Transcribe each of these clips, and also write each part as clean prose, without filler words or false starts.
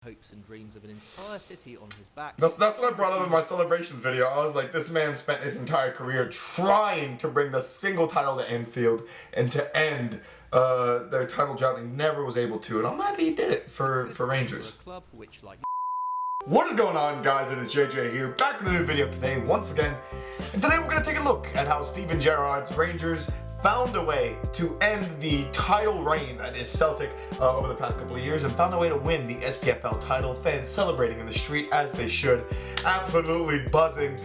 hopes and dreams of an entire city on his back. That's what I brought up in my celebrations video. I was like, this man spent his entire career trying to bring the single title to Anfield and to end their title drought, and never was able to. And I'm happy he did it for Rangers. Club which, like, what is going on, guys? It is JJ here, back with a new video today once again. And today we're going to take a look at how Steven Gerrard's Rangers found a way to end the title reign that is Celtic over the past couple of years, and found a way to win the SPFL title. Fans celebrating in the street as they should. Absolutely buzzing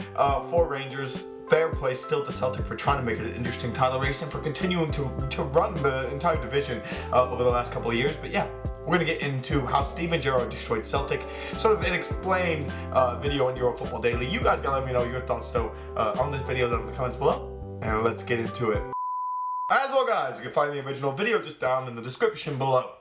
for Rangers. Fair play still to Celtic for trying to make it an interesting title race and for continuing to run the entire division over the last couple of years. But yeah, we're going to get into how Steven Gerrard destroyed Celtic. Sort of an explained video on Eurofootball Daily. You guys gotta let me know your thoughts though on this video down in the comments below. And let's get into it. As well, guys, you can find the original video just down in the description below.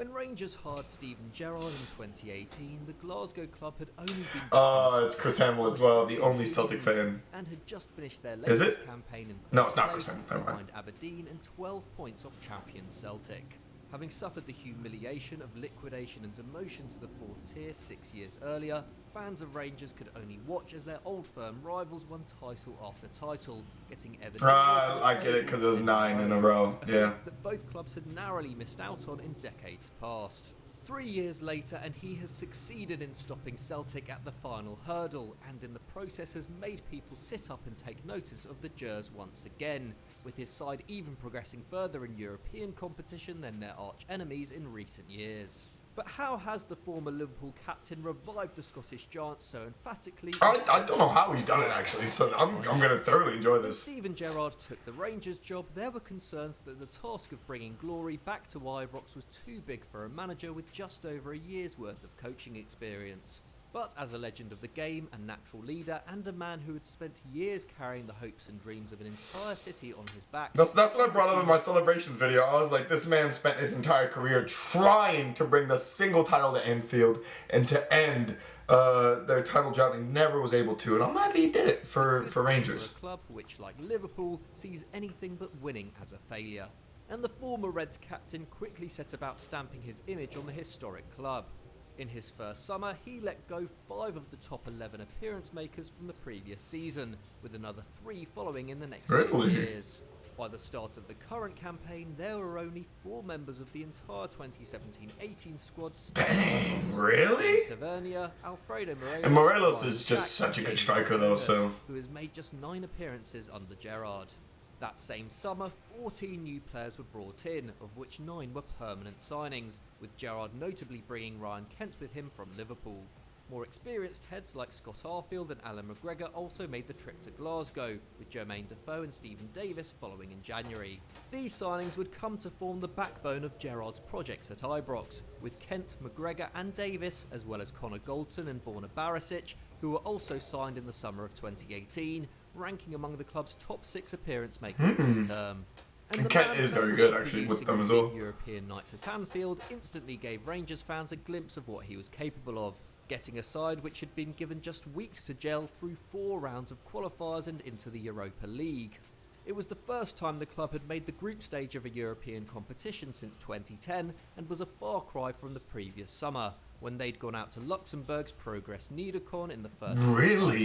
when Rangers hired Steven Gerrard in 2018, the Glasgow club had only been... It's Chris Hamill as well, the only Celtic fan. And had just finished their latest campaign in No, it's not Chris Hamill, never mind. Behind Aberdeen and 12 points off champion Celtic. Having suffered the humiliation of liquidation and demotion to the 4th tier 6 years earlier, fans of Rangers could only watch as their old firm rivals won title after title, getting ever nearer to the I get it, because it was 9 in a row, yeah. That both clubs had narrowly missed out on in decades past. 3 years later, and he has succeeded in stopping Celtic at the final hurdle, and in the process has made people sit up and take notice of the Gers once again, with his side even progressing further in European competition than their arch enemies in recent years. But how has the former Liverpool captain revived the Scottish giants so emphatically? I don't know how he's done it actually, so I'm going to thoroughly enjoy this. When Steven Gerrard took the Rangers job, there were concerns that the task of bringing glory back to Ibrox was too big for a manager with just over a year's worth of coaching experience. But as a legend of the game, a natural leader, and a man who had spent years carrying the hopes and dreams of an entire city on his back... That's what I brought up in my celebrations video. I was like, this man spent his entire career trying to bring the single title to Anfield and to end their title drought, and never was able to. And I'm happy he did it for Rangers. A club which, like Liverpool, sees anything but winning as a failure. And the former Reds captain quickly set about stamping his image on the historic club. In his first summer, he let go 5 of the top 11 appearance makers from the previous season, with another 3 following in the next 2 years. By the start of the current campaign, there were only 4 members of the entire 2017-18 squad. Dang, really? Tavernier, Alfredo Morelos, and Morelos is just such a good striker though, so... who has made just 9 appearances under Gerrard. That same summer, 14 new players were brought in, of which 9 were permanent signings, with Gerrard notably bringing Ryan Kent with him from Liverpool. More experienced heads like Scott Arfield and Alan McGregor also made the trip to Glasgow, with Jermaine Defoe and Stephen Davis following in January. These signings would come to form the backbone of Gerrard's projects at Ibrox, with Kent, McGregor and Davis, as well as Connor Goldson and Borna Barisic, who were also signed in the summer of 2018, ranking among the club's top 6 appearance makers this term. And Kent is very good actually with them as well. European nights at Anfield instantly gave Rangers fans a glimpse of what he was capable of, getting a side which had been given just weeks to gel through 4 rounds of qualifiers and into the Europa League. It was the first time the club had made the group stage of a European competition since 2010, and was a far cry from the previous summer, when they'd gone out to Luxembourg's Progress Niederkorn in the first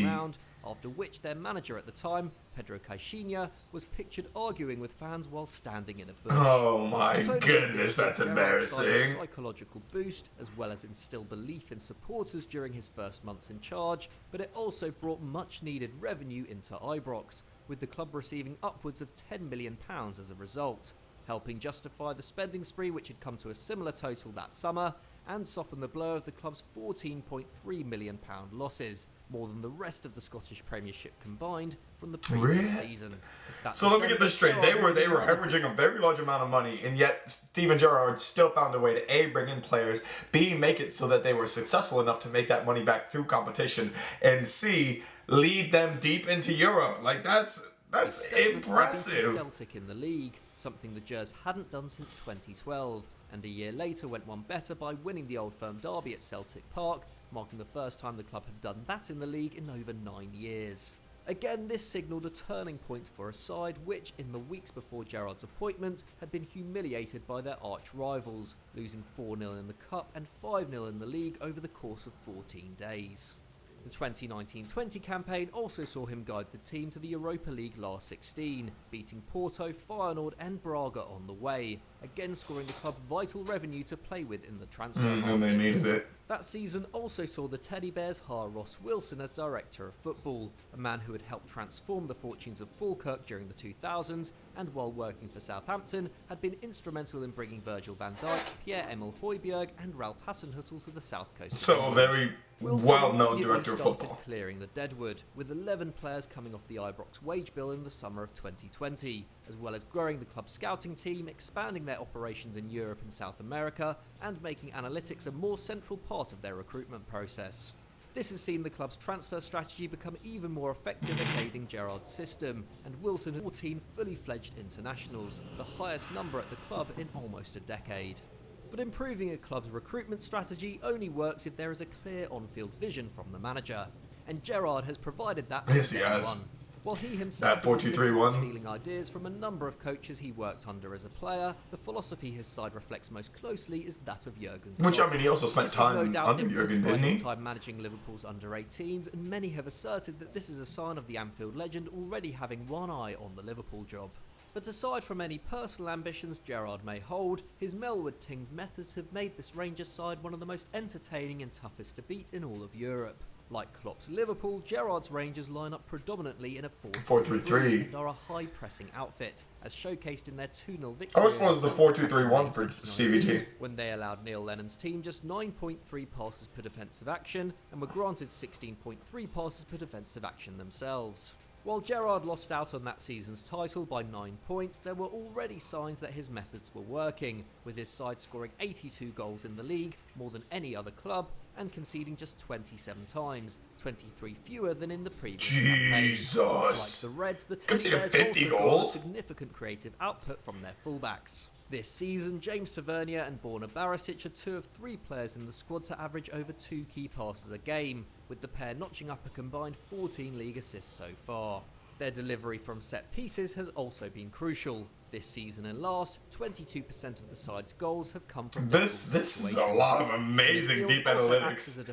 round, after which their manager at the time, Pedro Caixinha, was pictured arguing with fans while standing in a bush. Oh my goodness, that's embarrassing. Psychological boost, as well as instill belief in supporters during his first months in charge, but it also brought much needed revenue into Ibrox, with the club receiving upwards of £10 million as a result, helping justify the spending spree which had come to a similar total that summer, and soften the blow of the club's £14.3 million losses, more than the rest of the Scottish Premiership combined from the previous season. So let me get this straight, they were hemorrhaging a very large amount of money, and yet Steven Gerrard still found a way to A, bring in players, B, make it so that they were successful enough to make that money back through competition, and C, lead them deep into Europe. Like, that's impressive. Celtic in the league, something the Gers hadn't done since 2012, and a year later went one better by winning the Old Firm derby at Celtic Park, marking the first time the club had done that in the league in over 9 years. Again, this signalled a turning point for a side which, in the weeks before Gerrard's appointment, had been humiliated by their arch-rivals, losing 4-0 in the Cup and 5-0 in the league over the course of 14 days. The 2019-20 campaign also saw him guide the team to the Europa League last 16, beating Porto, Feyenoord and Braga on the way, again scoring the club vital revenue to play with in the transfer market. And they needed it. That season also saw the Teddy Bears hire Ross Wilson as director of football, a man who had helped transform the fortunes of Falkirk during the 2000s and, while working for Southampton, had been instrumental in bringing Virgil van Dijk, Pierre-Emile Højbjerg and Ralph Hasenhüttl to the south coast. So a very well-known director of football. Clearing the deadwood, with 11 players coming off the Ibrox wage bill in the summer of 2020, as well as growing the club's scouting team, expanding their operations in Europe and South America, and making analytics a more central part of their recruitment process. This has seen the club's transfer strategy become even more effective at aiding Gerrard's system, and Wilson had 14 fully fledged internationals, the highest number at the club in almost a decade. But improving a club's recruitment strategy only works if there is a clear on-field vision from the manager, and Gerrard has provided that. Yes, he has. While he himself that 4-2-3-1, stealing ideas from a number of coaches he worked under as a player, the philosophy his side reflects most closely is that of Jurgen Klopp. Which, I mean, he also spent time under Jurgen, didn't he? Time managing Liverpool's under-18s, and many have asserted that this is a sign of the Anfield legend already having one eye on the Liverpool job. But aside from any personal ambitions Gerrard may hold, his Melwood-tinged methods have made this Rangers side one of the most entertaining and toughest to beat in all of Europe. Like Klopp's Liverpool, Gerrard's Rangers line up predominantly in a 4-3-3 and are a high-pressing outfit, as showcased in their 2-0 victory. How much was the 4-2-3-1 for Stevie G? When they allowed Neil Lennon's team just 9.3 passes per defensive action and were granted 16.3 passes per defensive action themselves. While Gerrard lost out on that season's title by 9 points, there were already signs that his methods were working, with his side scoring 82 goals in the league, more than any other club, and conceding just 27 times, 23 fewer than in the previous campaign. Like the Reds, the Teddy Bears also got a significant creative output from their fullbacks. This season, James Tavernier and Borna Barisic are 2 of 3 players in the squad to average over 2 key passes a game, with the pair notching up a combined 14 league assists so far. Their delivery from set pieces has also been crucial. This season and last, 22% of the side's goals have come from this is a lot of amazing deep analytics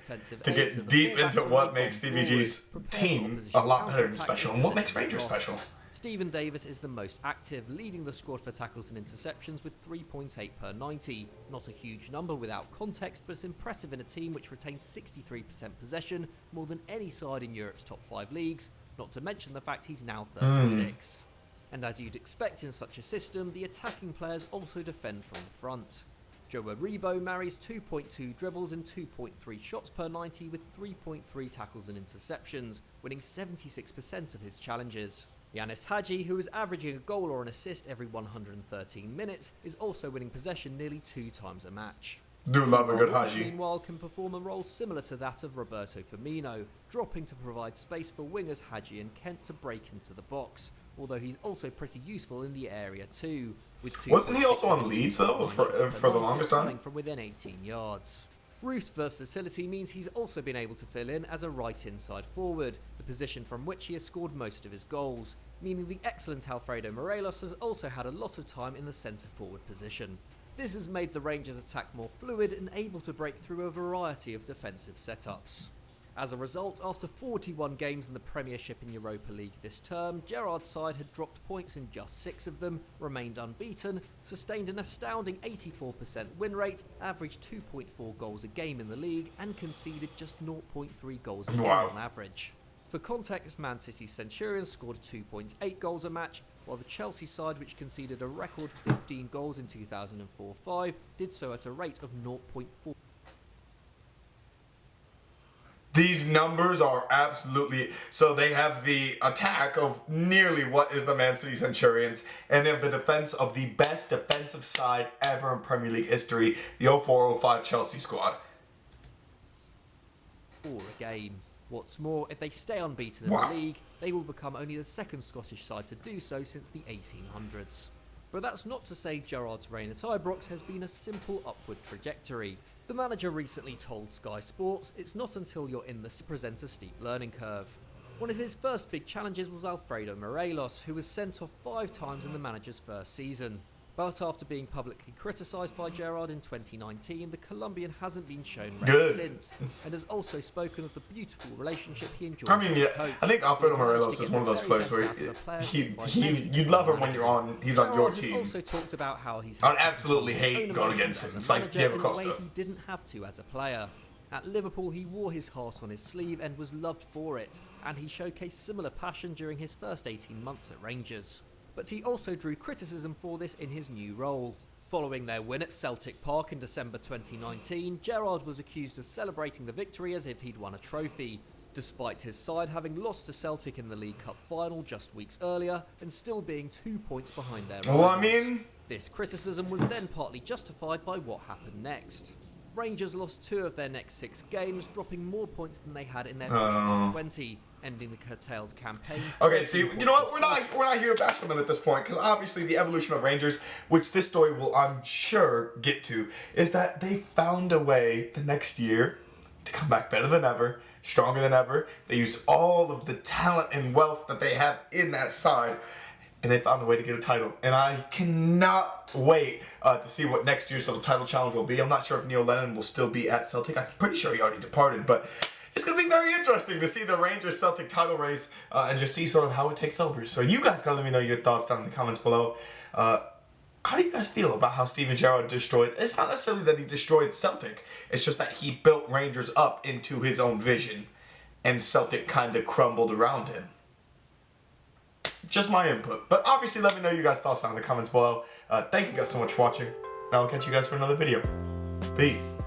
to get deep into what makes Stevie G's team a lot better and special, and what makes Rangers special. Stephen Davis is the most active, leading the squad for tackles and interceptions with 3.8 per 90. Not a huge number without context, but it's impressive in a team which retains 63% possession, more than any side in Europe's top 5 leagues, not to mention the fact he's now 36. And as you'd expect in such a system, the attacking players also defend from the front. Joe Aribo marries 2.2 dribbles and 2.3 shots per 90 with 3.3 tackles and interceptions, winning 76% of his challenges. Yanis Hadji, who is averaging a goal or an assist every 113 minutes, is also winning possession nearly 2 times a match. Do love a good Hadji. Meanwhile, can perform a role similar to that of Roberto Firmino, dropping to provide space for wingers Hadji and Kent to break into the box, although he's also pretty useful in the area too. Wasn't he also on Leeds though, for the longest time? From within 18 yards. Ruth's versatility means he's also been able to fill in as a right inside forward, the position from which he has scored most of his goals, meaning the excellent Alfredo Morelos has also had a lot of time in the centre forward position. This has made the Rangers' attack more fluid and able to break through a variety of defensive setups. As a result, after 41 games in the Premiership and Europa League this term, Gerrard's side had dropped points in just 6 of them, remained unbeaten, sustained an astounding 84% win rate, averaged 2.4 goals a game in the league, and conceded just 0.3 goals a game on average. For context, Man City's Centurions scored 2.8 goals a match, while the Chelsea side, which conceded a record 15 goals in 2004-05, did so at a rate of 0.4. These numbers are absolutely... So they have the attack of nearly what is the Man City Centurions, and they have the defense of the best defensive side ever in Premier League history, the 04-05 Chelsea squad. Or a game. What's more, if they stay unbeaten in the league, they will become only the second Scottish side to do so since the 1800s. But that's not to say Gerrard's reign at Ibrox has been a simple upward trajectory. The manager recently told Sky Sports, "It's not until you're in this to present a steep learning curve." One of his first big challenges was Alfredo Morelos, who was sent off 5 times in the manager's first season. But after being publicly criticised by Gerrard in 2019, the Colombian hasn't been shown red since, and has also spoken of the beautiful relationship he enjoys. I mean, yeah, I think Alfredo Morelos is one of those players where you'd love him when he's on your team. Also talked about how he's I'd absolutely hate going against him. It's like Diego Costa. He didn't have to as a player. At Liverpool, he wore his heart on his sleeve and was loved for it, and he showcased similar passion during his first 18 months at Rangers. But he also drew criticism for this in his new role. Following their win at Celtic Park in December 2019, Gerrard was accused of celebrating the victory as if he'd won a trophy, despite his side having lost to Celtic in the League Cup final just weeks earlier and still being 2 points behind their rivals. Well, I mean, this criticism was then partly justified by what happened next. Rangers lost 2 of their next 6 games, dropping more points than they had in their previous 20, ending the curtailed campaign. Okay, see, you know what? We're not here to bash on them at this point, because obviously the evolution of Rangers, which this story will, I'm sure, get to, is that they found a way the next year to come back better than ever, stronger than ever. They used all of the talent and wealth that they have in that side, and they found a way to get a title. And I cannot wait to see what next year's sort of title challenge will be. I'm not sure if Neil Lennon will still be at Celtic. I'm pretty sure he already departed, but it's going to be very interesting to see the Rangers-Celtic title race and just see sort of how it takes over. So you guys got to let me know your thoughts down in the comments below. How do you guys feel about how Steven Gerrard destroyed? It's not necessarily that he destroyed Celtic. It's just that he built Rangers up into his own vision, and Celtic kind of crumbled around him. Just my input. But obviously, let me know your guys' thoughts down in the comments below. Thank you guys so much for watching. And I'll catch you guys for another video. Peace.